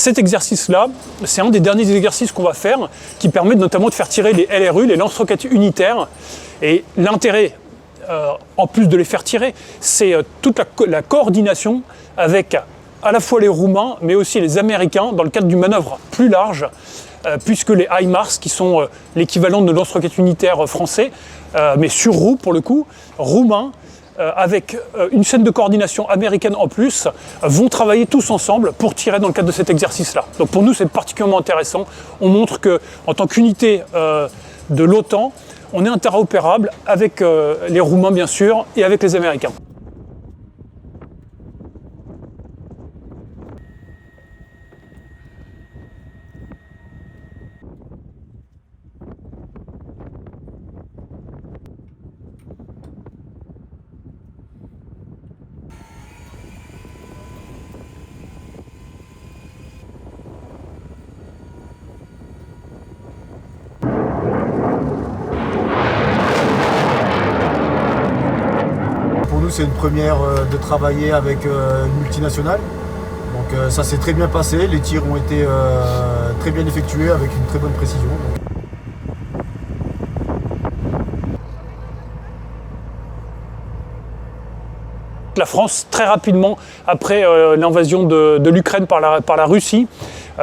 cet exercice-là, c'est un des derniers exercices qu'on va faire qui permet notamment de faire tirer les LRU, les lance-roquettes unitaires. Et l'intérêt, en plus de les faire tirer, c'est toute la coordination avec à la fois les Roumains, mais aussi les Américains, dans le cadre d'une manœuvre plus large, puisque les HIMARS, qui sont l'équivalent de lance-roquettes unitaires français, mais sur roue pour le coup, roumains, avec une chaîne de coordination américaine en plus, vont travailler tous ensemble pour tirer dans le cadre de cet exercice-là. Donc pour nous, c'est particulièrement intéressant. On montre qu'en tant qu'unité de l'OTAN, on est interopérable avec les Roumains, bien sûr, et avec les Américains. Pour nous, c'est une première de travailler avec une multinationale. Donc ça s'est très bien passé, les tirs ont été très bien effectués avec une très bonne précision. La France, très rapidement, après l'invasion de l'Ukraine par la Russie,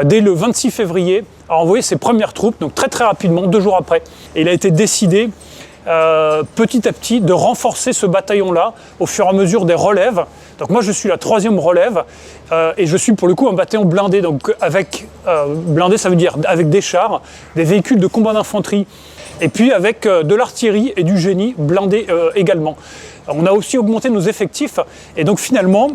dès le 26 février, a envoyé ses premières troupes, donc très rapidement, 2 jours après. Et il a été décidé petit à petit de renforcer ce bataillon-là au fur et à mesure des relèves. Donc moi je suis la 3e relève et je suis pour le coup un bataillon blindé. Donc avec blindé, ça veut dire avec des chars, des véhicules de combat d'infanterie et puis avec de l'artillerie et du génie blindé également. On a aussi augmenté nos effectifs et donc finalement,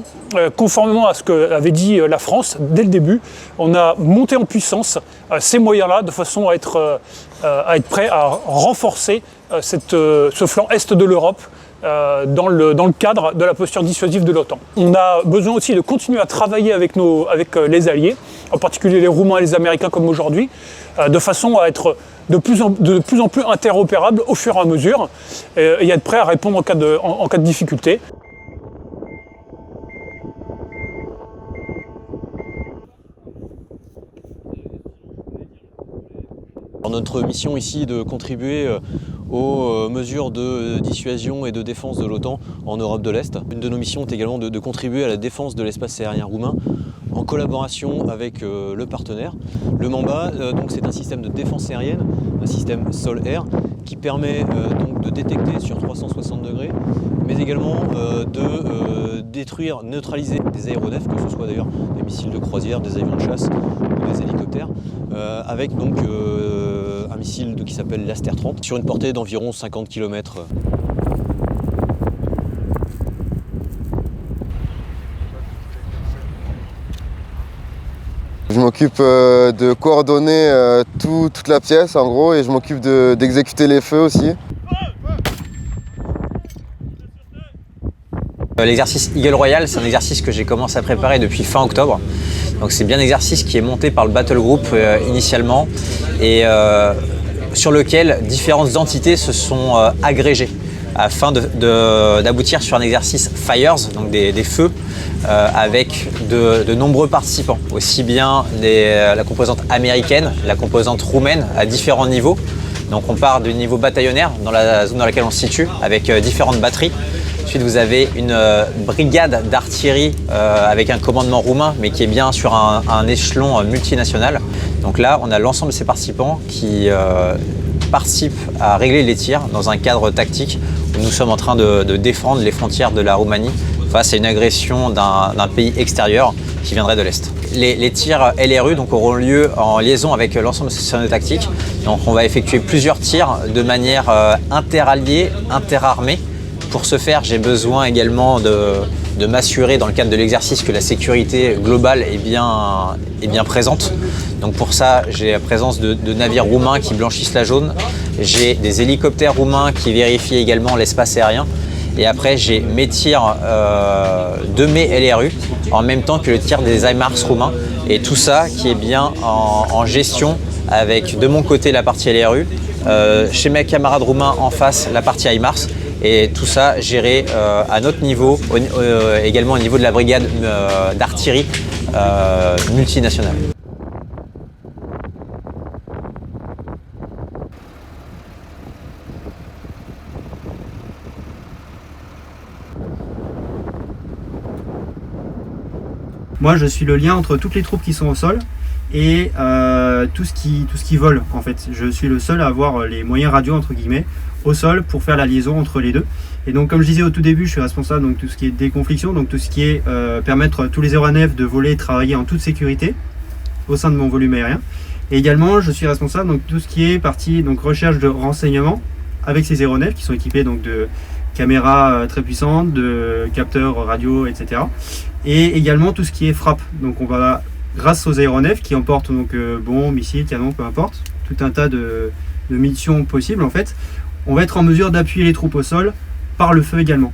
conformément à ce qu'avait dit la France dès le début, on a monté en puissance ces moyens-là de façon à être prêt à renforcer ce flanc est de l'Europe dans le cadre de la posture dissuasive de l'OTAN. On a besoin aussi de continuer à travailler avec les alliés, en particulier les Roumains et les Américains comme aujourd'hui, de façon à être de plus en plus interopérables au fur et à mesure et être prêt à répondre en cas de difficulté. Notre mission ici est de contribuer aux mesures de dissuasion et de défense de l'OTAN en Europe de l'Est. Une de nos missions est également de contribuer à la défense de l'espace aérien roumain en collaboration avec le partenaire. Le Mamba, c'est un système de défense aérienne, un système sol-air qui permet donc de détecter sur 360 degrés, mais également de détruire, neutraliser des aéronefs, que ce soit d'ailleurs des missiles de croisière, des avions de chasse ou des hélicoptères, avec donc un missile qui s'appelle l'Aster 30 sur une portée d'environ 50 km. Je m'occupe de coordonner toute la pièce en gros et je m'occupe d'exécuter les feux aussi. L'exercice Eagle Royal, c'est un exercice que j'ai commencé à préparer depuis fin octobre. Donc c'est bien un exercice qui est monté par le Battle Group initialement et sur lequel différentes entités se sont agrégées afin d'aboutir sur un exercice Fires, donc des feux, avec de nombreux participants, aussi bien la composante américaine, la composante roumaine à différents niveaux. Donc on part du niveau bataillonnaire dans la zone dans laquelle on se situe avec différentes batteries. Ensuite vous avez une brigade d'artillerie avec un commandement roumain mais qui est bien sur un échelon multinational. Donc là on a l'ensemble de ces participants qui participent à régler les tirs dans un cadre tactique où nous sommes en train de défendre les frontières de la Roumanie face à une agression d'un pays extérieur qui viendrait de l'Est. Les tirs LRU donc, auront lieu en liaison avec l'ensemble de ces scénarios tactiques. Donc on va effectuer plusieurs tirs de manière interalliée, interarmée. Pour ce faire, j'ai besoin également de m'assurer dans le cadre de l'exercice que la sécurité globale est bien présente. Donc pour ça, j'ai la présence de navires roumains qui blanchissent la jaune. J'ai des hélicoptères roumains qui vérifient également l'espace aérien. Et après, j'ai mes tirs de mes LRU en même temps que le tir des HIMARS roumains. Et tout ça qui est bien en gestion avec de mon côté la partie LRU, chez mes camarades roumains en face la partie HIMARS. Et tout ça géré à notre niveau, également au niveau de la brigade d'artillerie multinationale. Moi, je suis le lien entre toutes les troupes qui sont au sol et tout ce qui vole en fait. Je suis le seul à avoir les moyens radio entre guillemets au sol pour faire la liaison entre les deux. Et donc comme je disais au tout début, je suis responsable donc tout ce qui est déconfliction, donc tout ce qui est permettre à tous les aéronefs de voler et travailler en toute sécurité au sein de mon volume aérien. Et également je suis responsable donc tout ce qui est partie donc recherche de renseignements avec ces aéronefs qui sont équipés donc de caméras très puissantes, de capteurs radio, etc. Et également tout ce qui est frappe. Donc on va, grâce aux aéronefs qui emportent donc bombes, missiles, canons, peu importe, tout un tas de missions possibles en fait, on va être en mesure d'appuyer les troupes au sol par le feu également.